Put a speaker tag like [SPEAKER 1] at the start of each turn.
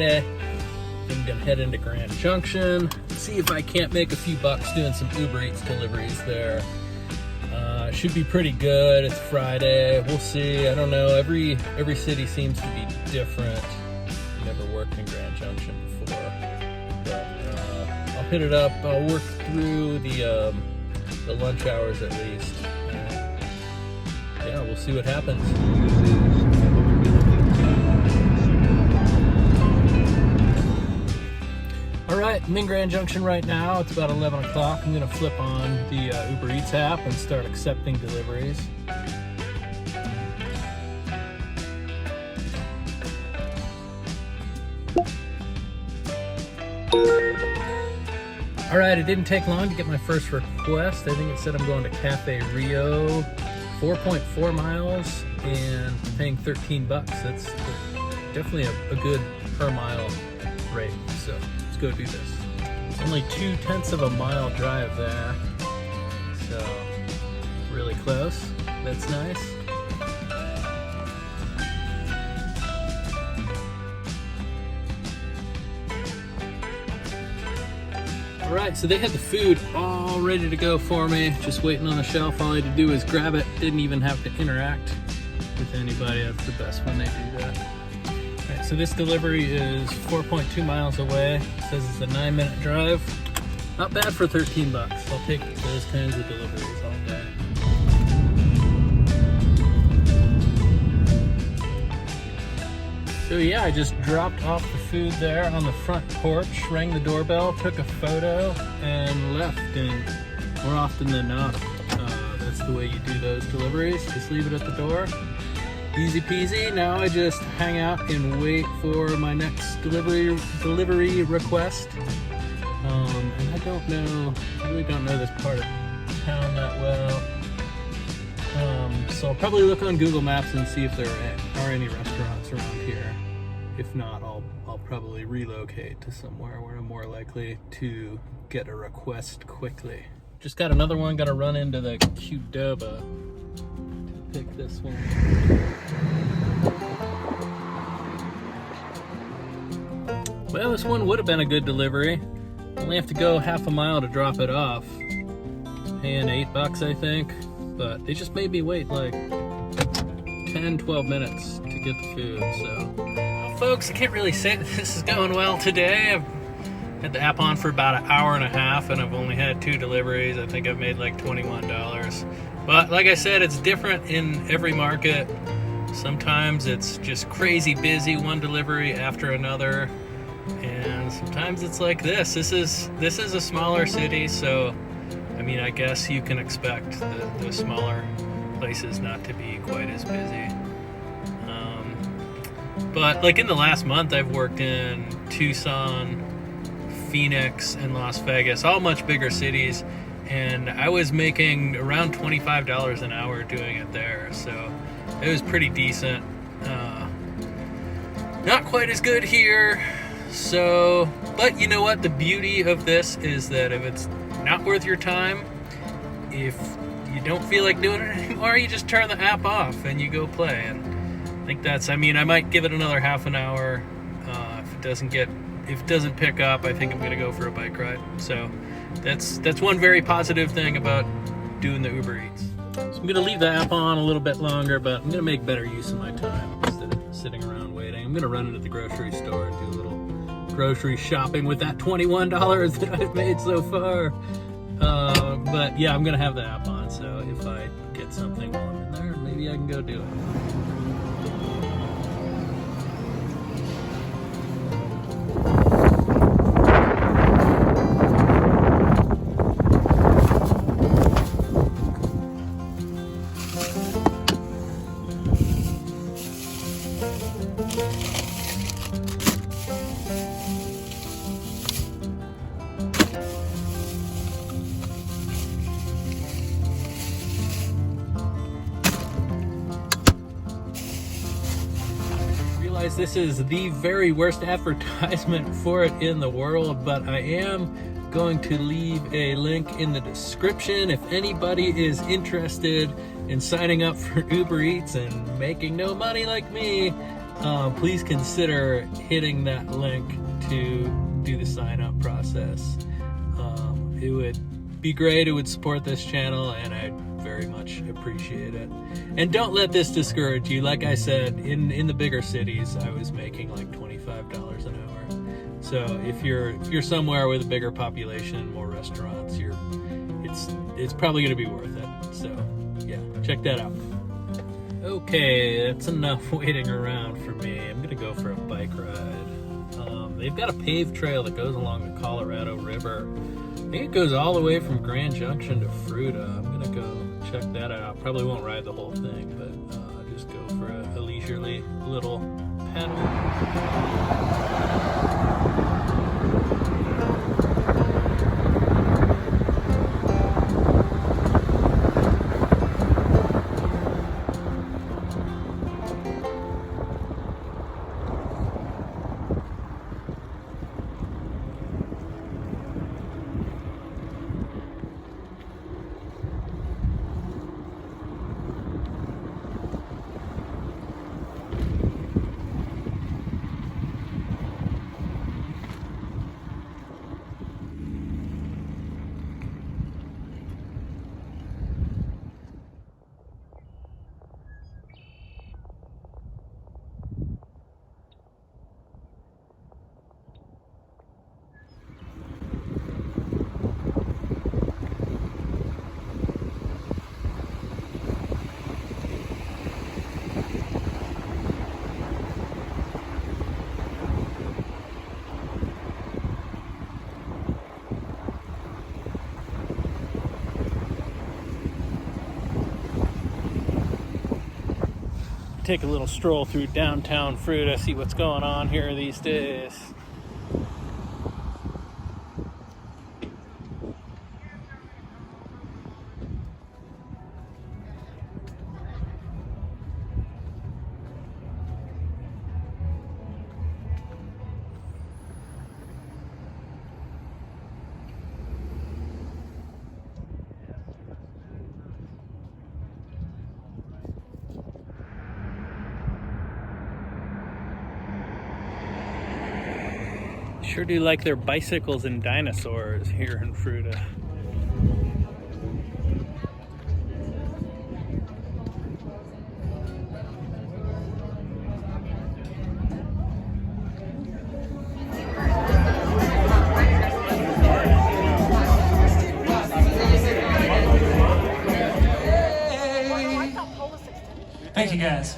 [SPEAKER 1] Friday. I'm gonna head into Grand Junction, see if I can't make a few bucks doing some Uber Eats deliveries there. Should be pretty good. It's Friday. We'll see. I don't know. Every city seems to be different. Never worked in Grand Junction before, but I'll hit it up. I'll work through the lunch hours at least. Yeah, we'll see what happens. All right, I'm in Grand Junction right now. It's about 11 o'clock. I'm gonna flip on the Uber Eats app and start accepting deliveries. All right, it didn't take long to get my first request. I think it said I'm going to Cafe Rio, 4.4 miles, and paying 13 bucks. That's definitely a good per mile rate, so let's go do this. It's only 0.2 of a mile drive there, so really close. That's nice. All right, so they had the food all ready to go for me, just waiting on the shelf. All I had to do was grab it. Didn't even have to interact with anybody. That's the best when they do that. All right, so this delivery is 4.2 miles away. It says it's a 9-minute drive. Not bad for 13 bucks. I'll take those kinds of deliveries all day. So yeah, I just dropped off the food there on the front porch, rang the doorbell, took a photo, and left. And more often than not, that's the way you do those deliveries. Just leave it at the door. Easy peasy. Now I just hang out and wait for my next delivery request. And I really don't know this part of town that well. So I'll probably look on Google Maps and see if there are any restaurants around here. If not, I'll probably relocate to somewhere where I'm more likely to get a request quickly. Just got another one, gotta run into the Qdoba to pick this one. Well, this one would have been a good delivery. Only have to go half a mile to drop it off. Paying 8 bucks, I think. But they just made me wait like 10, 12 minutes to get the food, so. Well, folks, I can't really say that this is going well today. I've had the app on for about an hour and a half, and I've only had 2 deliveries. I think I've made like $21. But like I said, it's different in every market. Sometimes it's just crazy busy, one delivery after another. And sometimes it's like this. This is a smaller city, so I mean, I guess you can expect the smaller places not to be quite as busy. But like in the last month, I've worked in Tucson, Phoenix, and Las Vegas, all much bigger cities, and I was making around $25 an hour doing it there, so it was pretty decent. Not quite as good here, so, but you know what? The beauty of this is that if it's not worth your time, if you don't feel like doing it anymore, you just turn the app off and you go play. And I think I might give it another half an hour. If it doesn't pick up, I think I'm gonna go for a bike ride. So that's one very positive thing about doing the Uber Eats. So I'm gonna leave the app on a little bit longer, but I'm gonna make better use of my time instead of sitting around waiting. I'm gonna run into the grocery store and do a little grocery shopping with that $21 that I've made so far. But yeah, I'm gonna have the app on, so if I get something while I'm in there, maybe I can go do it. This is the very worst advertisement for it in the world, but I am going to leave a link in the description if anybody is interested in signing up for Uber Eats and making no money like me. please consider hitting that link to do the sign-up process. It would be great. It would support this channel, and I'd very much appreciate it. And don't let this discourage you. Like I said, in the bigger cities, I was making like $25 an hour. So if you're somewhere with a bigger population, more restaurants, it's probably going to be worth it. So yeah, check that out. Okay, that's enough waiting around for me. I'm going to go for a bike ride. They've got a paved trail that goes along the Colorado River. I think it goes all the way from Grand Junction to Fruita. I'm going to go check that out. Probably won't ride the whole thing, but just go for a leisurely little pedal. Take a little stroll through downtown Fruita, see what's going on here these days. Sure do like their bicycles and dinosaurs here in Fruita.
[SPEAKER 2] Thank you, guys.